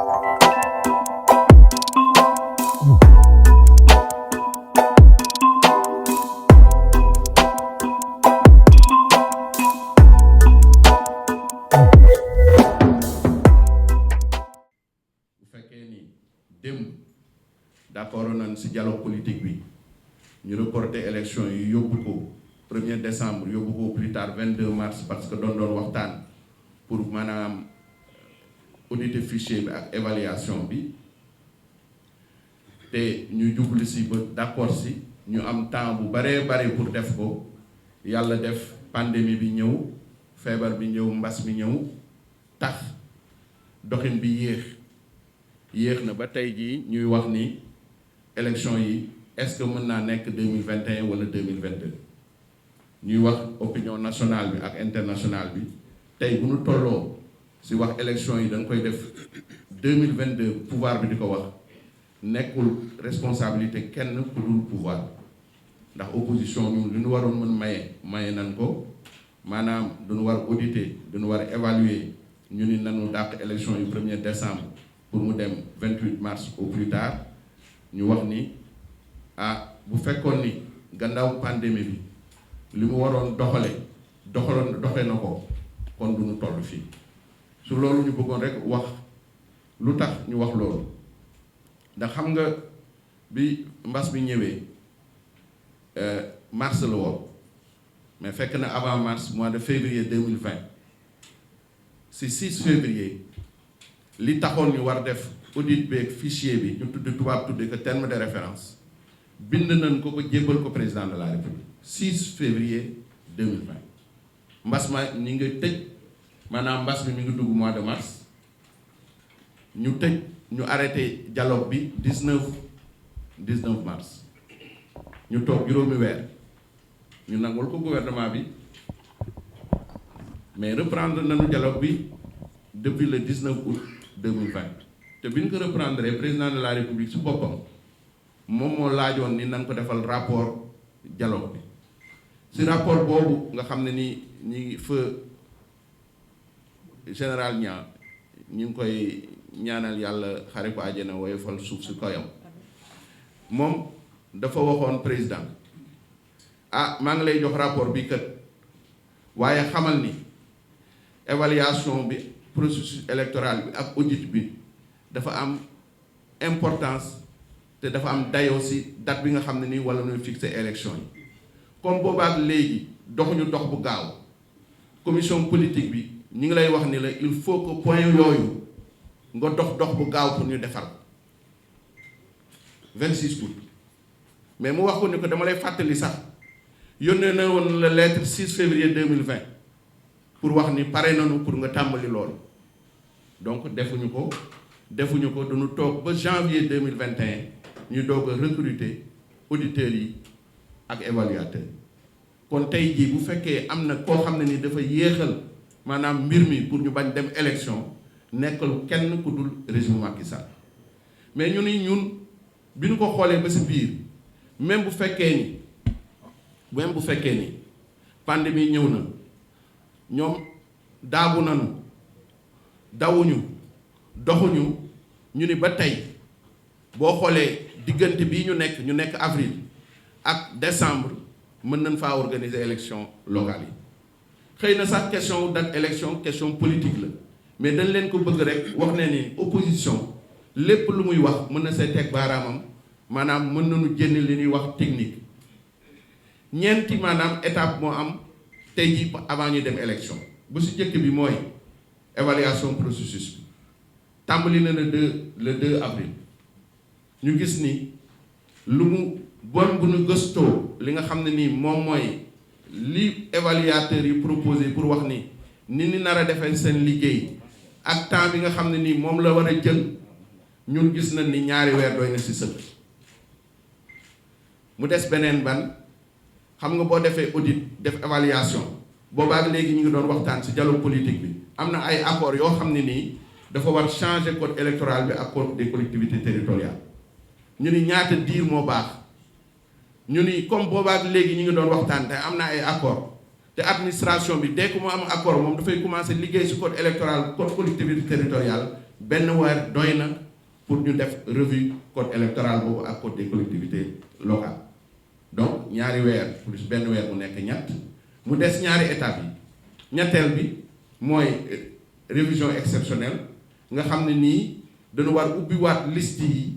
d'accord nañ ci dialogue politique bi ñu reporter élection yi yóbbu ko 1er décembre yóbbu ko plus tard 22 mars parce que doon waxtaan pour maanaam auditer fichier bi ak évaluation bi te ñu jublu ci ba d'accord ci ñu am temps bu bare pour def ko yàlla def pandémie bi ñëw feebar bi ñëw mbas mi ñëw tax doxin bi yéex na ba tey jii ñuy wax ni élection yi est-ce que mën naa nekk 2021 wala 2022 ñuy wax opinion nationale bi ak internationale bi tey bu ñu tolloo ci wax élection yi dañ koy def 2022 pouvoir bi di ko wax nekkul responsabilité kenn ku dul pouvoir ndax opposition ñun lu ñu waroon mën maye nan ko maanaam duñu war auditer duñu war évaluer ñu ni nanu dàq élection yu 1er décembre pour mu dem 28 mars au plus tard ñu wax ni bu fekkoon ni gannaaw pandémie bi li mu waroon doxe na ko kon du ñu toll fii su loolu ñu bëggoon rek wax lu tax ñu wax loolu ndax xam nga bi mbas bi ñëwee mars la woon mais fekk na avant mars mois de février 2020 ci 6 février li taxoon ñu war def audit beeg fichier bi ñu tudde tubaab tudde que terme de référence bind nañ ko jébbal ko président de la république 6 février 2020 mbas ma ñi nga tëj maanaam mbas mi mi ngi dugg mois de mars ñu arrêté dialogue bi 19 mars ñu toog juróomi weer ñu nangul ko gouvernement bi mais reprendre nañu dialogue bi depuis le 19 août 2020 te bi ñu ko reprendre président de la république su boppam moom moo laajoon ni nañ ko defal rapport dialogue bi si rapport boobu nga xam ne ni ñi feu général ñi ngi koy ñaanal yàlla xare ko àjjana woyofal suuf si koyam moom dafa waxoon président maa ngi lay jox rapport bi kat waaye xamal ni évaluation bi processus électoral bi ak audit bi dafa am importance te dafa am dayoo ci date bi nga xam ne nii wala ñuy fixer élection yi comme boobaak léegi doxuñu dox bu gaaw commission politique bi ñi ngi lay wax ni la il faut que point yooyu nga dox bu gaaw pour ñu defar ko 26 août mais mu wax ko ni ko dama lay fàttali sax yónnee na woon la lettre 6 février 2020 pour wax ni pare nañu pour nga tàmbali loolu donc defuñu ko dañu toog ba janvier 2021 ñu doog a recruter auditeurs yi ak évaluateurs kon tey jii bu fekkee am na koo xam ne ni dafa yéexal maanaam mbir mi pour ñu bañ dem élection nekkal kenn ku dul régime Macky Sall mais ñun bi ñu ko xoolee ba si biir même bu fekkee ni pandémie ñëw na ñoom daagu nañu dawuñu doxuñu ñu ni ba tey boo xoolee diggante bii ñu nekk avril ak décembre mën nañ faa organiser élection locale yi xëy na sax question date élection question politique la mais dañ leen ko bëgg rek wax ne ni opposition lépp lu muy wax mën na see teg baaraamam maanaam mën nañu génn li ñuy wax technique ñeenti maanaam étape moo am tey jii avant ñuy dem élection bu si jëkk bi mooy évaluation processus bi tàmbali na le 2 avril ñu gis ni lu mu bon bu ñu gëstoo li nga xam ne nii moom mooy li évaluateurs yi proposé pour wax ni ni nar a defee seen liggéey ak temps bi nga xam ne nii moom la war a jël ñun gis nañ ni ñaari weer doy na si sëkk mu des beneen ban xam nga boo defee audit def évaluation boobaak léegi ñu ngi doon waxtaan ci dialogue politique bi am na ay accords yoo xam ne nii dafa war changer code électoral bi ak code des collectivités territoriales ñu ni ñaata diir moo baax ñu ni comme boobaak léegi ñu ngi doon waxtaan te am na ay accords te administration bi dès que mu am accord moom dafay commencer liggéey ci code électoral code collectivité territoriale benn weer doy na pour ñu def revue code électoral boobu ak code des collectivités locales donc ñaari weer plus benn weer mu nekk ñett mu des ñaari étape yi ñetteel bi mooy révision exceptionnelle nga xam ne nii dañu war ubbiwaat liste yi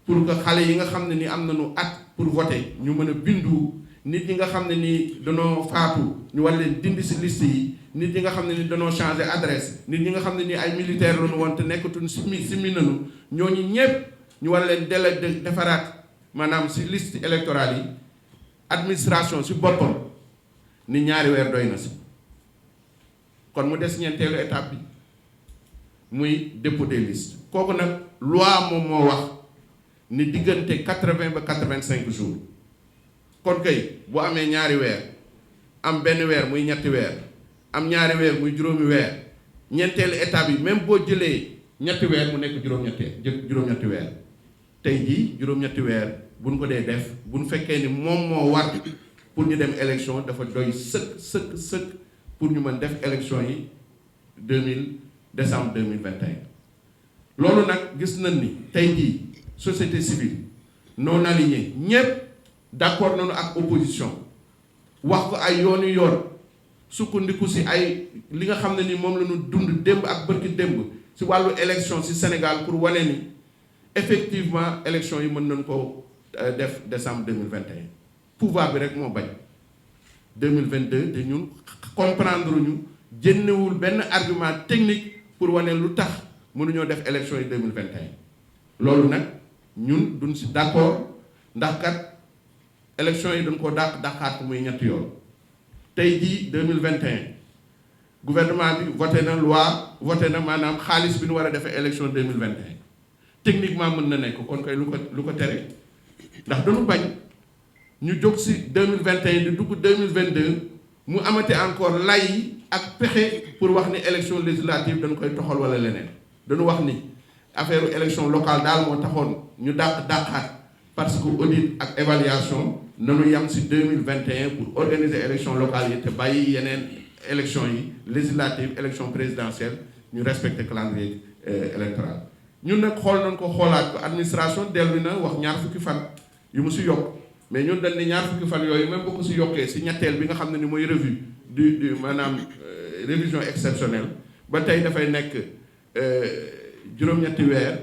pour que xale yi nga xam ne ni am nañu at pour voter ñu mën a bindu nit ñi nga xam ne nii danoo faatu ñu war leen dindi ci liste yi nit ñi nga xam ne ni danoo changer adresse nit ñi nga xam ne ni ay militaire lañu woon te nekkatuñ simi nañu ñooñu ñépp ñu war leen defaraat maanaam ci liste électorale yi administration ci boppam ni ñaari weer doy na ci kon mu des ñeenteelu étape bi muy dépôt des listes kooku nag loi moom moo wax ni diggante 80 ba 85 jours kon kay bu amee ñaari weer am benn weer muy ñetti weer am ñaari weer muy juróomi weer ñeenteelu étape yi même boo jëlee ñetti weer mu nekk juróom-ñetti weer tey jii juróom-ñetti weer buñ ko dee def buñ fekkee ni moom moo war pour ñu dem élection dafa doy sëkk pour ñu mën def élection yi décembre 2021 loolu nag gis nañ ni tey jii société civile non alignée ñépp d'accord nañu ak opposition wax ko ay yoon sukkandiku ci ay li nga xam ne ni moom la ñu dund démb ak bërki démb ci wàllu élection ci Sénégal pour wane ni effectivement élection yi mën nañ ko def décembre 2021 pouvoir bi rek moo bañ 2022 te ñun comprendre ñu jënnewul benn argument technique pour wane lu tax mënuñoo def élection yi 2021 loolu nag ñun duñ ci d'accord ndax kat élection yi dañ ko dàqaat ko muy ñetti yoon tey jii 2021 gouvernement bi voté na loi voté na maanaam xaalis bi ñu war a defee élection 2021 techniquement mën na nekk kon koy lu ko tere ndax dañu bañ ñu jóg ci 2021 di dugg 2022 mu amate encore lay ak pexe pour wax ni élection législative dañ koy toxal wala leneen dañu wax ni affaire élection locale daal moo taxoon ñu dàqaat parce que audit ak évaluation nanu yam ci 2021 pour organiser élection locale yi te bàyyi yeneen élection yi législative élection présidentielle ñu respecter calendrier électoral ñun nag xool nañ ko xoolaat ko administration dellu na wax ñaar fukki fan yu mu ci yokk mais ñun dañ ne ñaar fukki fan yooyu même bu ko ci yokkee ci ñetteel bi nga xam ne ni mooy revue du maanaam révision exceptionnelle ba tey dafay nekk juróom-ñetti weer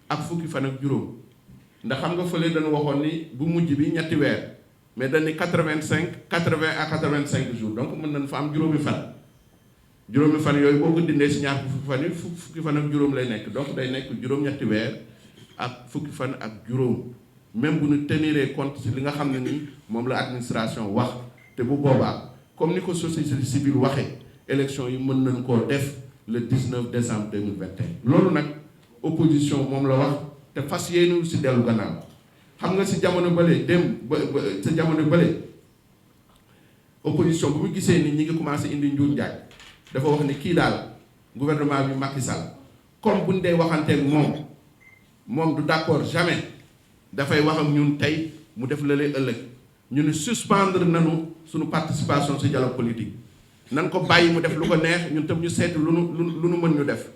ak fukki fan ak juróom ndax xam nga fële dañu waxoon ni bu mujj bi ñetti weer mais dañ ni 80 à 85 jours donc mën nañ fa am juróomi fan yooyu boo ko dindee ci ñaar fukki fan yi fukki fan ak juróom lay nekk donc day nekk juróom-ñetti weer ak fukki fan ak juróom même bu ñu tenir compte ci li nga xam ne ni moom la administration wax te bu boobaa comme ni ko société civile waxee élection yi mën nañ koo def le 19 décembre 2021 loolu nag opposition moom la wax te fas yéenul ci dellu gannaaw xam nga ci jamono bële ci jamono bële opposition bu mu gisee ni ñi ngi commencé indi njuuj njaaj dafa wax ni kii daal gouvernement bi Macky Sall comme buñ dee waxanteeg moom du d'accord jamais dafay wax ak ñun tey mu def la lay ëllëg ñu ne suspendre nañu suñu participation ci dialogue politique nan ko bàyyi mu def lu ko neex ñun tam ñu seet lu nu mën ñu def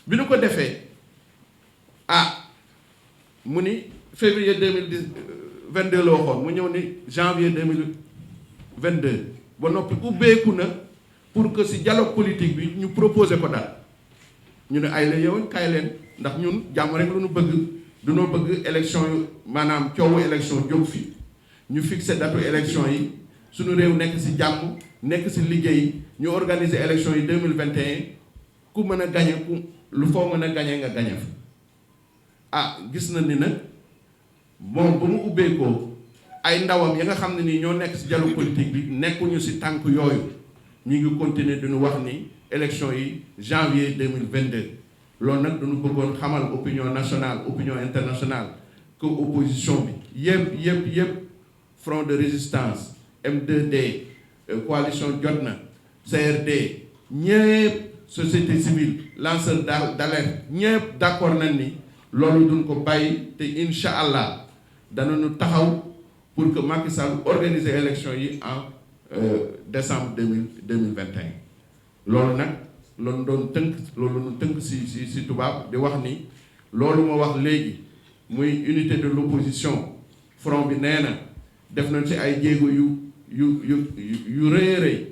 bi nu ko defee mu ni février 2022 la waxoon mu ñëw ni janvier 2022 ba noppi ubbeeku na pour que ci dialogue politique bi ñu proposé ko daal ñu ne ay la yow kaay leen ndax ñun jàmm rek lu nu bëgg dunoo bëgg élection yu maanaam coowu élection jóg fi ñu fixé datu élection yi suñu réew nekk ci jàmm nekk ci liggéey ñu organiser élection yi 2021 ku mën a gañe ku lu foo mën a gañe nga gañe fa gis na ni nag moom ba mu ubbeekoo ay ndawam ya nga xam ne nii ñoo nekk ci dialogue politique bi nekkuñu ci tànk yooyu ñu ngi continuer duñu wax ni élection yi janvier 2022 loolu nag dañu bëggoon xamal opinion nationale opinion internationale que opposition bi yëpp front de résistance M2D coalition Jotna CRD ñëpp société civile lanceur d'alerte ñëpp d'accord nañ ni loolu duñ ko bàyyi te incha allah danañu taxaw pour que Macky Sall organiser élection yi en décembre 2021 loolu nag loolu doon tënk loolu nu tënk si tubaab di wax ni loolu ma wax léegi muy unité de l'opposition front bi nee na def nañ ci ay jéego yu rëy a rëy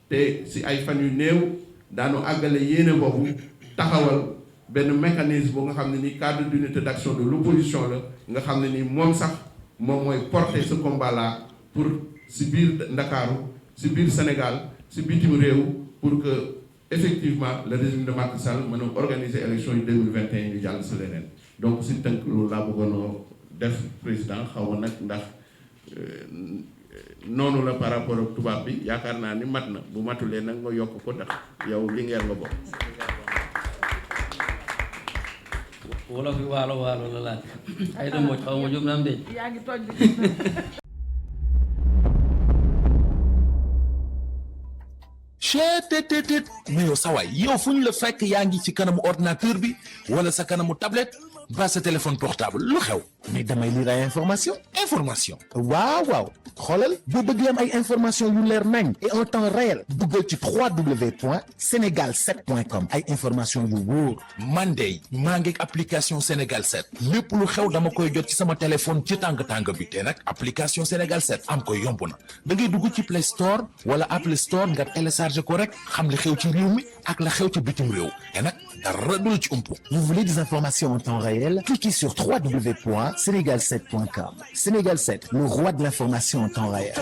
te si ay fan yu néew daanu àggale yéene boobu taxawal benn mécanisme bu nga xam ne ni cadre d'unité d'action de l'opposition la nga xam ne ni moom sax moom mooy porter ce combat là pour si biir Ndakaaru si biir Sénégal si bitim réew pour que effectivement le régime de Macky Sall mën a organiser élection yi 2021 ñu jàll si leneen donc si tënk loolu laa bëggoon def président xaw ma nag ndax noonu la par rapport ak tubaab bi yaakaar naa ni mat na bu matulee nag nga yokk ko ndax yow li ngeen nga bokk. wolof yi waalo waalo la laaj ay da moo xaw ma jum naam de yaa ngi tooñ chetttt mais yow sawaay yow fu ñu la fekk yaa ngi ci kanamu ordinateur bi wala sa kanamu tablette ba sa téléphone portable lu xew mais damay lire ay information waaw xoolal boo bëgg am ay information yu leer nañ et en temps réel duggal ci www.senegal7.com ay information yu wóor man de maa ngi application Sénégal 7 lépp lu xew dama koy jot ci sama téléphone ci tàng bi te nag application Sénégal 7 am ko yomb na da ngay dugg ci Play Store wala Apple Store nga télécharge ko rek xam li xew ci réew mi ak la xew ci bitim réew te nag dara du la ci umpu. Vous voulez des informations en temps réel? Cliquez sur www.senegal7.com. Sénégal 7, le roi de l'information en temps réel.